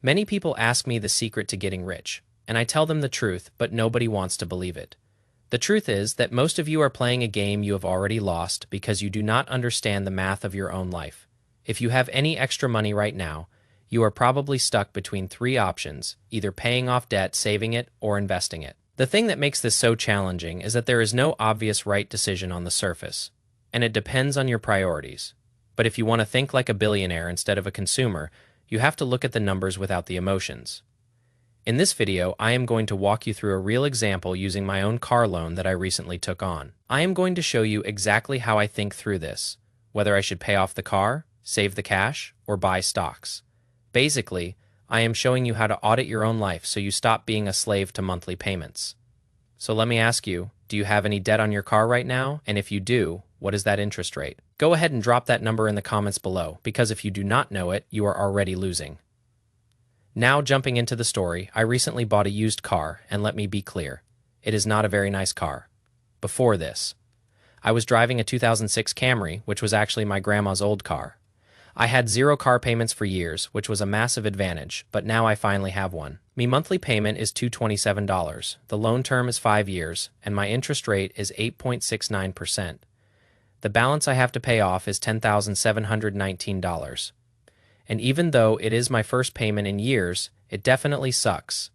Many people ask me the secret to getting rich, and I tell them the truth, but nobody wants to believe it. The truth is that most of you are playing a game you have already lost because you do not understand the math of your own life. If you have any extra money right now, you are probably stuck between three options, either paying off debt, saving it, or investing it. The thing that makes this so challenging is that there is no obvious right decision on the surface, and it depends on your priorities. But if you want to think like a billionaire instead of a consumer, you have to look at the numbers without the emotions. In this video, I am going to walk you through a real example using my own car loan that I recently took on. I am going to show you exactly how I think through this, whether I should pay off the car, save the cash, or buy stocks. Basically, I am showing you how to audit your own life so you stop being a slave to monthly payments. So let me ask you, do you have any debt on your car right now? And if you do, what is that interest rate? Go ahead and drop that number in the comments below, because if you do not know it, you are already losing. Now jumping into the story, I recently bought a used car, and let me be clear, it is not a very nice car. Before this, I was driving a 2006 Camry, which was actually my grandma's old car. I had zero car payments for years, which was a massive advantage, but now I finally have one. My monthly payment is $227, the loan term is 5 years, and my interest rate is 8.69%. The balance I have to pay off is $10,719. And even though it is my first payment in years, it definitely sucks.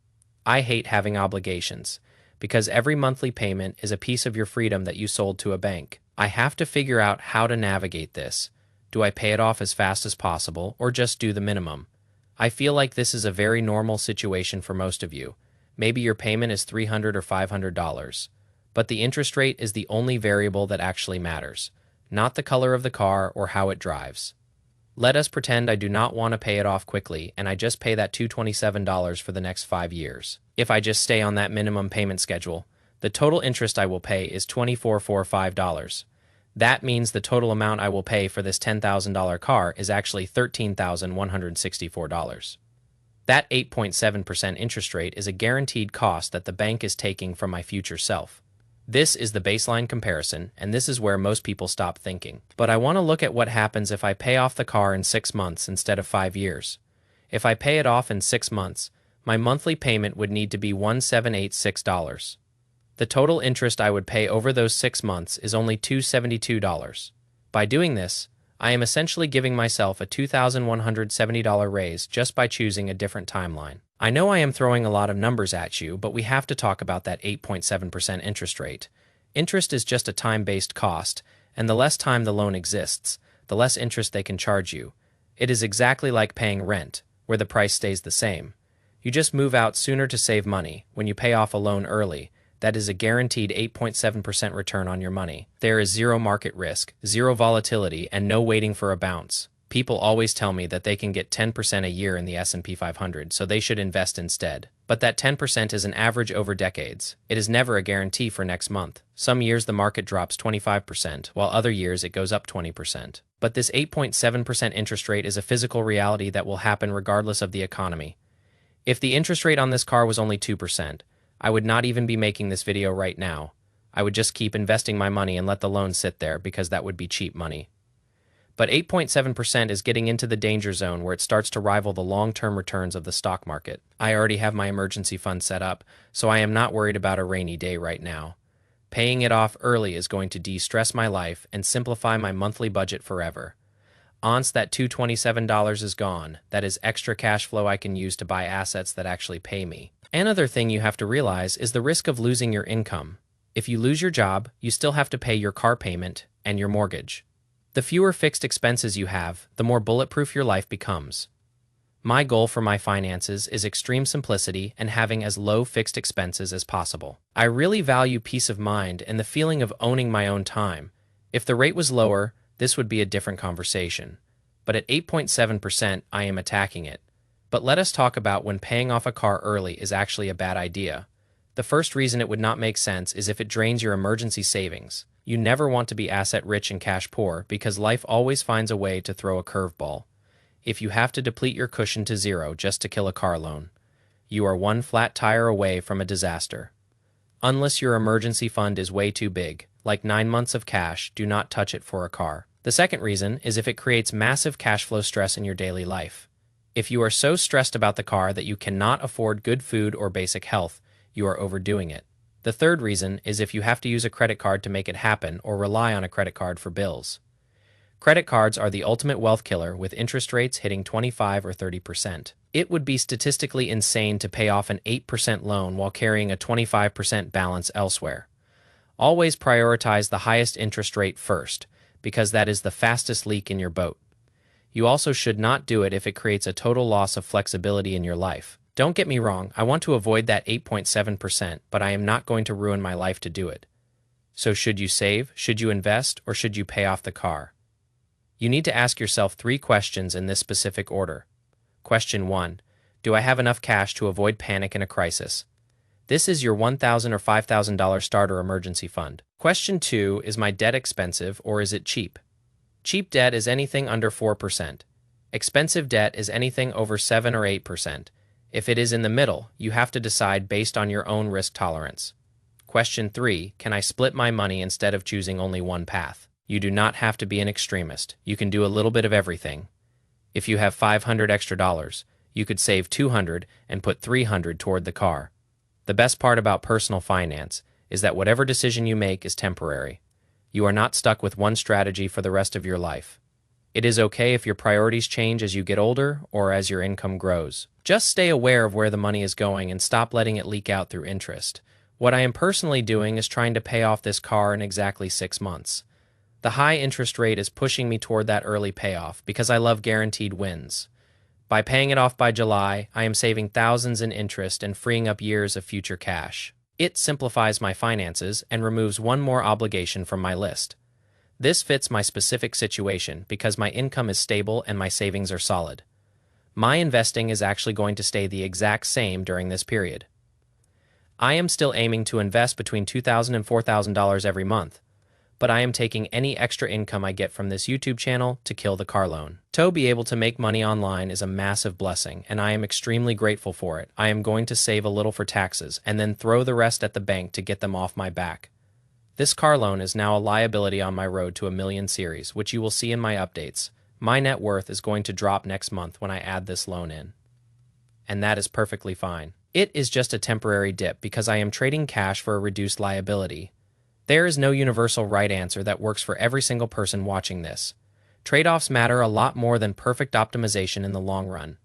I hate having obligations, because every monthly payment is a piece of your freedom that you sold to a bank. I have to figure out how to navigate this. Do I pay it off as fast as possible, or just do the minimum? I feel like this is a very normal situation for most of you. Maybe your payment is $300 or $500, but the interest rate is the only variable that actually matters, not the color of the car or how it drives. Let us pretend I do not want to pay it off quickly and I just pay that $227 for the next 5 years. If I just stay on that minimum payment schedule, the total interest I will pay is $2,445. That means the total amount I will pay for this $10,000 car is actually $13,164. That 8.7% interest rate is a guaranteed cost that the bank is taking from my future self. This is the baseline comparison, and this is where most people stop thinking. But I want to look at what happens if I pay off the car in 6 months instead of 5 years. If I pay it off in 6 months, my monthly payment would need to be $1,786. The total interest I would pay over those 6 months is only $272. By doing this, I am essentially giving myself a $2,170 raise just by choosing a different timeline. I know I am throwing a lot of numbers at you, but we have to talk about that 8.7% interest rate. Interest is just a time-based cost, and the less time the loan exists, the less interest they can charge you. It is exactly like paying rent, where the price stays the same. You just move out sooner to save money. When you pay off a loan early, that is a guaranteed 8.7% return on your money. There is zero market risk, zero volatility, and no waiting for a bounce. People always tell me that they can get 10% a year in the S&P 500, so they should invest instead. But that 10% is an average over decades. It is never a guarantee for next month. Some years the market drops 25%, while other years it goes up 20%. But this 8.7% interest rate is a physical reality that will happen regardless of the economy. If the interest rate on this car was only 2%, I would not even be making this video right now. I would just keep investing my money and let the loan sit there because that would be cheap money. But 8.7% is getting into the danger zone where it starts to rival the long-term returns of the stock market. I already have my emergency fund set up, so I am not worried about a rainy day right now. Paying it off early is going to de-stress my life and simplify my monthly budget forever. Once that $227 is gone, that is extra cash flow I can use to buy assets that actually pay me. Another thing you have to realize is the risk of losing your income. If you lose your job, you still have to pay your car payment and your mortgage. The fewer fixed expenses you have, the more bulletproof your life becomes. My goal for my finances is extreme simplicity and having as low fixed expenses as possible. I really value peace of mind and the feeling of owning my own time. If the rate was lower, this would be a different conversation. But at 8.7%, I am attacking it. But let us talk about when paying off a car early is actually a bad idea. The first reason it would not make sense is if it drains your emergency savings. You never want to be asset rich and cash poor because life always finds a way to throw a curveball. If you have to deplete your cushion to zero just to kill a car loan, you are one flat tire away from a disaster. Unless your emergency fund is way too big, like 9 months of cash, do not touch it for a car. The second reason is if it creates massive cash flow stress in your daily life. If you are so stressed about the car that you cannot afford good food or basic health, you are overdoing it. The third reason is if you have to use a credit card to make it happen or rely on a credit card for bills. Credit cards are the ultimate wealth killer with interest rates hitting 25 or 30%. It would be statistically insane to pay off an 8% loan while carrying a 25% balance elsewhere. Always prioritize the highest interest rate first, because that is the fastest leak in your boat. You also should not do it if it creates a total loss of flexibility in your life. Don't get me wrong, I want to avoid that 8.7%, but I am not going to ruin my life to do it. So should you save, should you invest, or should you pay off the car? You need to ask yourself 3 questions in this specific order. Question 1. Do I have enough cash to avoid panic in a crisis? This is your $1,000 or $5,000 starter emergency fund. Question 2. Is my debt expensive or is it cheap? Cheap debt is anything under 4%. Expensive debt is anything over 7 or 8%. If it is in the middle, you have to decide based on your own risk tolerance. Question 3. Can I split my money instead of choosing only one path? You do not have to be an extremist. You can do a little bit of everything. If you have $500 extra, you could save $200 and put $300 toward the car. The best part about personal finance is that whatever decision you make is temporary. You are not stuck with one strategy for the rest of your life. It is okay if your priorities change as you get older or as your income grows. Just stay aware of where the money is going and stop letting it leak out through interest. What I am personally doing is trying to pay off this car in exactly 6 months. The high interest rate is pushing me toward that early payoff because I love guaranteed wins. By paying it off by July, I am saving thousands in interest and freeing up years of future cash. It simplifies my finances and removes one more obligation from my list. This fits my specific situation because my income is stable and my savings are solid. My investing is actually going to stay the exact same during this period. I am still aiming to invest between $2,000 and $4,000 every month, but I am taking any extra income I get from this YouTube channel to kill the car loan. To be able to make money online is a massive blessing, and I am extremely grateful for it. I am going to save a little for taxes and then throw the rest at the bank to get them off my back. This car loan is now a liability on my road to a million series, which you will see in my updates. My net worth is going to drop next month when I add this loan in. And that is perfectly fine. It is just a temporary dip because I am trading cash for a reduced liability. There is no universal right answer that works for every single person watching this. Trade-offs matter a lot more than perfect optimization in the long run.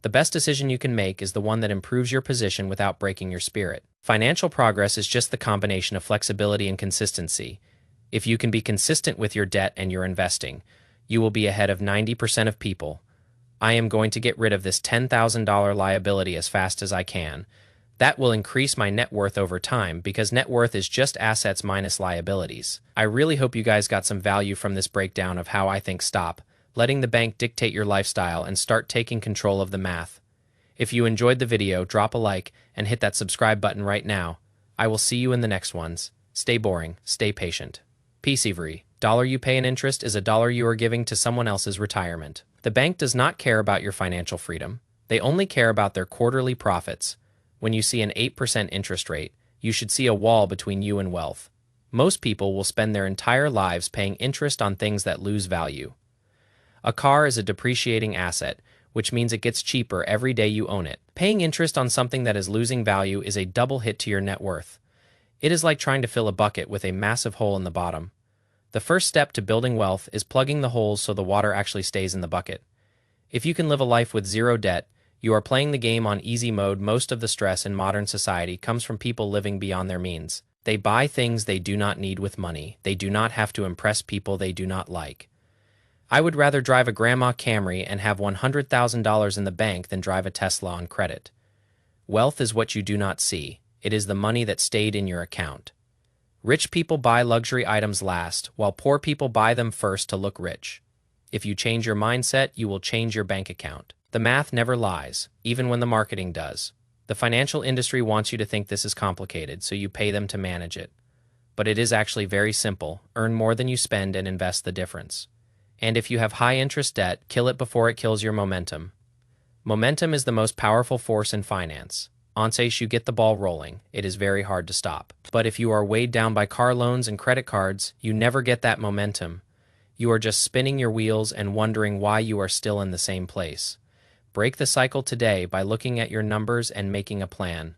The best decision you can make is the one that improves your position without breaking your spirit. Financial progress is just the combination of flexibility and consistency. If you can be consistent with your debt and your investing, you will be ahead of 90% of people. I am going to get rid of this $10,000 liability as fast as I can. That will increase my net worth over time because net worth is just assets minus liabilities. I really hope you guys got some value from this breakdown of how I think stop letting the bank dictate your lifestyle and start taking control of the math. If you enjoyed the video, drop a like and hit that subscribe button right now. I will see you in the next ones. Stay boring, stay patient. Peace every dollar you pay in interest is a dollar you are giving to someone else's retirement. The bank does not care about your financial freedom. They only care about their quarterly profits. When you see an 8% interest rate, you should see a wall between you and wealth. Most people will spend their entire lives paying interest on things that lose value. A car is a depreciating asset, which means it gets cheaper every day you own it. Paying interest on something that is losing value is a double hit to your net worth. It is like trying to fill a bucket with a massive hole in the bottom. The first step to building wealth is plugging the holes so the water actually stays in the bucket. If you can live a life with zero debt, you are playing the game on easy mode. Most of the stress in modern society comes from people living beyond their means. They buy things they do not need with money. They do not have to impress people they do not like. I would rather drive a Grandma Camry and have $100,000 in the bank than drive a Tesla on credit. Wealth is what you do not see. It is the money that stayed in your account. Rich people buy luxury items last, while poor people buy them first to look rich. If you change your mindset, you will change your bank account. The math never lies, even when the marketing does. The financial industry wants you to think this is complicated, so you pay them to manage it. But it is actually very simple. Earn more than you spend and invest the difference. And if you have high interest debt, kill it before it kills your momentum. Momentum is the most powerful force in finance. Once you get the ball rolling, it is very hard to stop. But if you are weighed down by car loans and credit cards, you never get that momentum. You are just spinning your wheels and wondering why you are still in the same place. Break the cycle today by looking at your numbers and making a plan.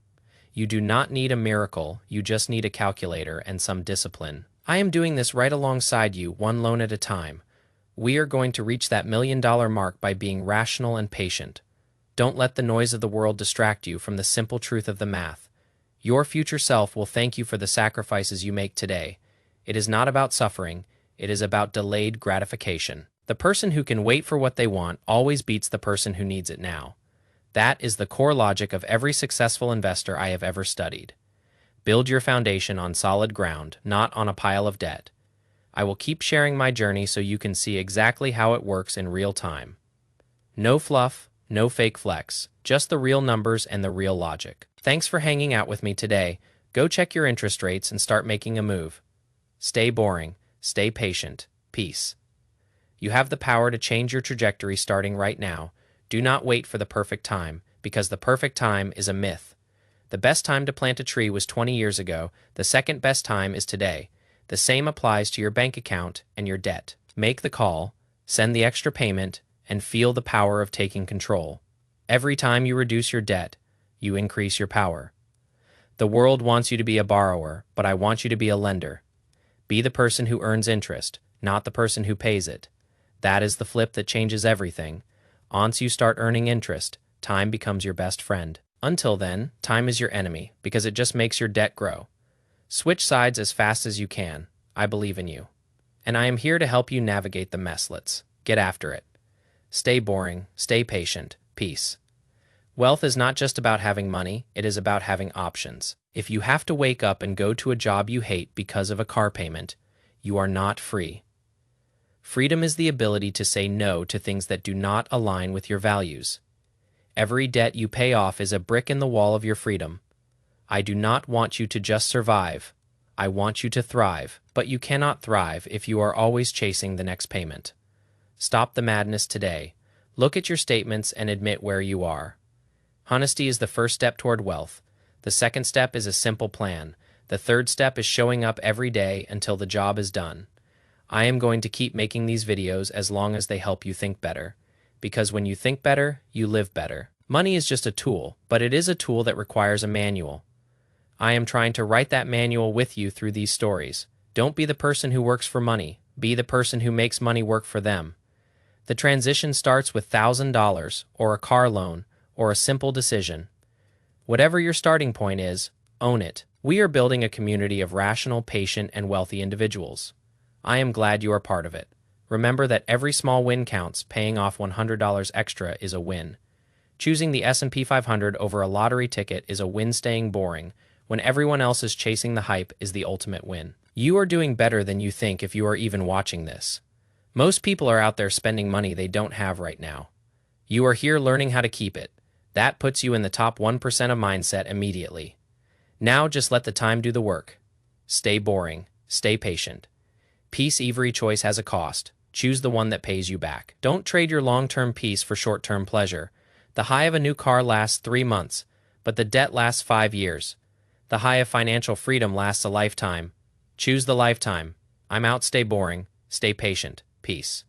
You do not need a miracle, you just need a calculator and some discipline. I am doing this right alongside you, one loan at a time. We are going to reach that $1 million mark by being rational and patient. Don't let the noise of the world distract you from the simple truth of the math. Your future self will thank you for the sacrifices you make today. It is not about suffering, it is about delayed gratification. The person who can wait for what they want always beats the person who needs it now. That is the core logic of every successful investor I have ever studied. Build your foundation on solid ground, not on a pile of debt. I will keep sharing my journey so you can see exactly how it works in real time. No fluff, no fake flex, just the real numbers and the real logic. Thanks for hanging out with me today. Go check your interest rates and start making a move. Stay boring, stay patient, peace. You have the power to change your trajectory starting right now. Do not wait for the perfect time, because the perfect time is a myth. The best time to plant a tree was 20 years ago. The second best time is today. The same applies to your bank account and your debt. Make the call, send the extra payment, and feel the power of taking control. Every time you reduce your debt, you increase your power. The world wants you to be a borrower, but I want you to be a lender. Be the person who earns interest, not the person who pays it. That is the flip that changes everything. Once you start earning interest, time becomes your best friend. Until then, time is your enemy because it just makes your debt grow. Switch sides as fast as you can. I believe in you. And I am here to help you navigate the mess. Let's get after it. Stay boring, stay patient, peace. Wealth is not just about having money, it is about having options. If you have to wake up and go to a job you hate because of a car payment, you are not free. Freedom is the ability to say no to things that do not align with your values. Every debt you pay off is a brick in the wall of your freedom. I do not want you to just survive. I want you to thrive, but you cannot thrive if you are always chasing the next payment. Stop the madness today. Look at your statements and admit where you are. Honesty is the first step toward wealth. The second step is a simple plan. The third step is showing up every day until the job is done. I am going to keep making these videos as long as they help you think better. Because when you think better, you live better. Money is just a tool, but it is a tool that requires a manual. I am trying to write that manual with you through these stories. Don't be the person who works for money. Be the person who makes money work for them. The transition starts with $1,000, or a car loan, or a simple decision. Whatever your starting point is, own it. We are building a community of rational, patient, and wealthy individuals. I am glad you are part of it. Remember that every small win counts. Paying off $100 extra is a win. Choosing the S&P 500 over a lottery ticket is a win. Staying boring when everyone else is chasing the hype is the ultimate win. You are doing better than you think if you are even watching this. Most people are out there spending money they don't have right now. You are here learning how to keep it. That puts you in the top 1% of mindset immediately. Now just let the time do the work. Stay boring. Stay patient. Peace. Every choice has a cost. Choose the one that pays you back. Don't trade your long-term peace for short-term pleasure. The high of a new car lasts 3 months, but the debt lasts 5 years. The high of financial freedom lasts a lifetime. Choose the lifetime. I'm out. Stay boring. Stay patient. Peace.